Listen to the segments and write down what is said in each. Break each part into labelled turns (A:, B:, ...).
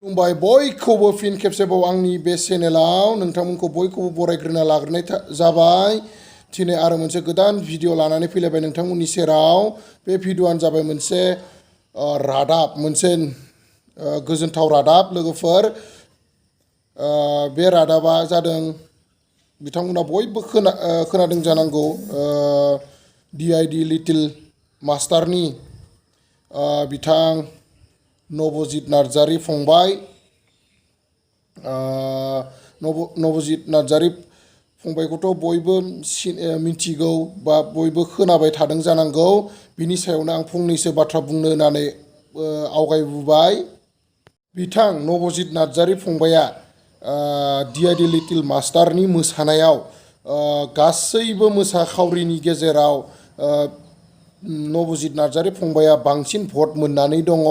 A: फंबाय बयखौबो फिन खेबसेबाव आंनि बे चेनेलाव नोंथांमोनखौ बयखौबो बरायग्रोना लाग्रोनाय जाबाय। दिनै आरो मोनसे गोदान भिडिअ लानानै फैलायबाय नोंथांमोननि सेराव। बे भिडिअआनो जाबाय मोनसे रादाब, मोनसे गोजोनथाव रादाब लोगोफोर। बे रादाबा जादों, बिथांमोना बयबो खोनादों जानांगौ, DID लिटिल मास्टारनि बिथां नबजित नार्जारी फंबाय, नबजित नार्जारी फंबायखौथ' बयबो मिथिगौ बा बयबो खोनाबाय थादों जानांगौ। बिनि सायावनो आं फंनैसो बाथ्रा बुंनो होननानै आवगायबोबाय। बिथां नबजित नार्जारी फंबाया DID लिटिल मास्टारनि मोसानायाव गासैबो मोसाखावरिनि गेजेराव नबजित नार्जारी फंबाया बांसिन भट मोननानै दङ।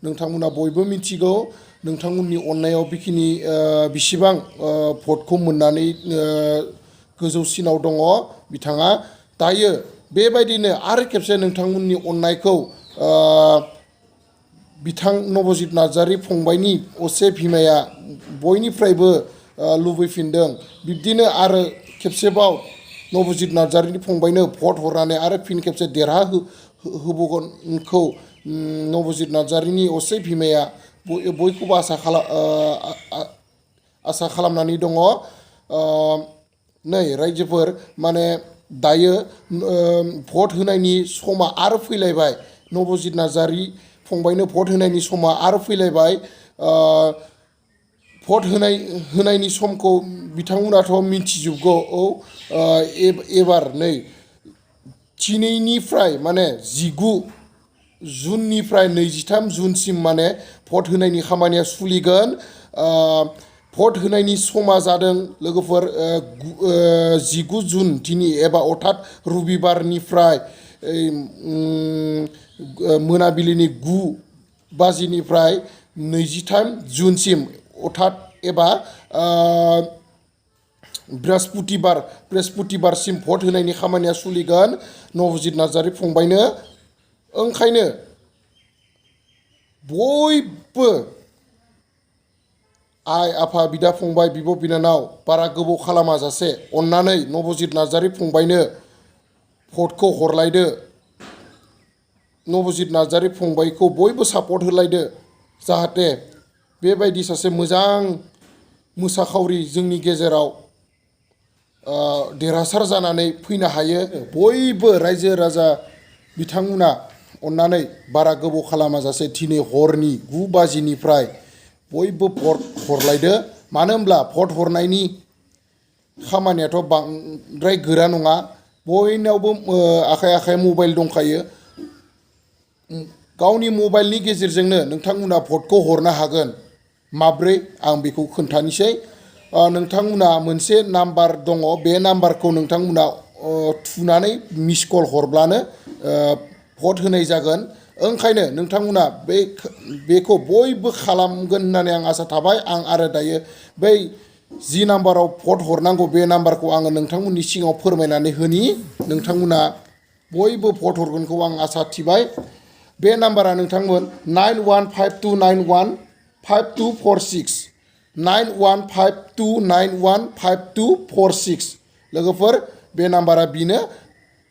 A: नोंथांमोना बयबो मिथिगौ नोंथांमोननि अननायाव बिसिबां भटखौ मोननानै गोजौसिनाव दङ बिथाङा। दायो बेबायदिनो आरो खेबसे नोंथांमोननि अननायखौ बिथां नबजित नार्जारी फंबायनि असे बिमाया बयनिफ्रायबो लुबैफिनदों। बिब्दिनो आरो खेबसेबाव नबजित नार्जारी फंबायनो भट हरनानै आरो फिन खेबसे देरहाहोबावगोनखौ नबजित नार्जारीनि असे बिमाया बयखौबो आसा खालामनानै दङ। नै रायजोफोर, माने दायो भट होनायनि समा आरो फैलायबाय। नबजित नार्जारी फंबायनो भट होनायनि समा आरो फैलायबाय। भट होनायनि समखौ बिथांमोनाथ' मिथिजोबगौ। एबार नै दिनैनिफ्राय माने 19 जुननिफ्राय 23 जुनसिम माने भट होनायनि खामानिया सोलिगोन। भट होनायनि समा जादों लोगोफोर 19 जुन दिनै एबा अर्थात रबिबारनिफ्राय मोनाबिलिनि 9 बाजिनिफ्राय 23 जुनसिम अर्थात एबा बृहस्पतिबारसिम भट होनायनि खामानिया सोलिगोन नबजित नार्जारी फंबायनो। ओंखायनो बयबो आइ आफा बिदा फंबाय बिब' बिनानाव बारा गोबाव खालामाजासे अननानै नबजित नार्जारी फंबायनो भटखौ हरलायदो। नबजित नार्जारी फंबायखौ बयबो सापर्ट होलायदो, जाहाथे बेबायदि सासे मोजां मोसाखावरि जोंनि गेजेराव देरहासार जानानै फैनो हायो। बयबो रायजो राजा बिथांमोना अननानै बारा गोबाव खालामाजासे दिनै हरनि 9 बाजिनिफ्राय बयबो भट हरलायदो। मानो होनब्ला भट हरनायनि खामानियाथ' बांद्राय गोरा नङा। बयनावबो आखाइ आखाइ मबाइल दंखायो। गावनि मबाइलनि गेजेरजोंनो नोंथांमोना भटखौ हरनो हागोन। माब्रै आं बेखौ खोन्थानोसै। नोंथांमोना मोनसे नाम्बार दङ, बे नाम्बारखौ नोंथांमोना थुनानै मिस कल हरब्लानो भट होनाय जागोन। ओंखायनो नोंथांमोना बेखौ बयबो खालामगोन होननानै आं आसा थाबाय। आं आरो दायो बै जि नाम्बाराव भट हरनांगौ बे नाम्बारखौ आङो नोंथांमोननि सिगाङाव फोरमायनानै होनि। नोंथांमोना बयबो भट हरगोनखौ आं आसा थिबाय। बे नाम्बारा नोंथांमोन 9152915246 9152915246 लोगोफोर, बे नाम्बारा बेनो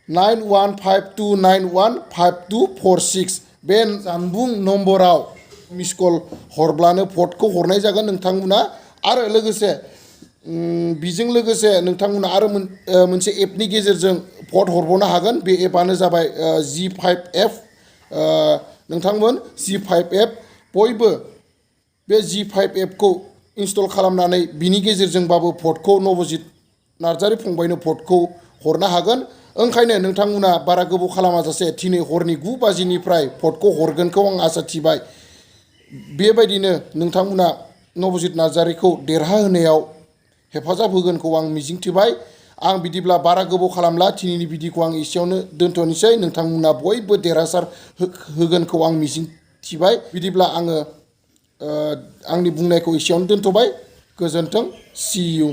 A: 9152915246। बे जानबुं नम्बराव मिस कल हरब्लानो भटखौ हरनाय जागोन नोंथांमोना। आरो लोगोसे बेजों लोगोसे नोंथांमोना आरो मोनसे एपनि गेजेरजों भट हरबावनो हागोन। बे एपआनो जाबाय ZEE5 एप। नोंथांमोन ZEE5 एप, बयबो बे ZEE5 एपखौ इनस्टल खालामनानै बिनि गेजेरजोंबाबो भटखौ नबजित नार्जारी फंबायनो भटखौ हरनो हागोन। ओंखायनो नोंथांमोना बारा गोबाव खालामाजासे दिनै हरनि 9 बाजिनिफ्राय भटखौ हरगोनखौ आं आसा थिबाय। बेबायदिनो नोंथांमोना नबजित नार्जारीखौ देरहाहोनायाव हेफाजाब होगोनखौ आं मिजिंथिबाय। आं बिदिब्ला बारा गोबाव खालामला, दिनैनि भिडिअखौ आं एसेयावनो दोनथ'नोसै। नोंथांमोना बयबो देरहासार होगोनखौ आं मिजिंथिबाय। बिदिब्ला आङो आंनि बुंनायखौ एसेयावनो दोनथ'बाय। गोजोन्थों। See you.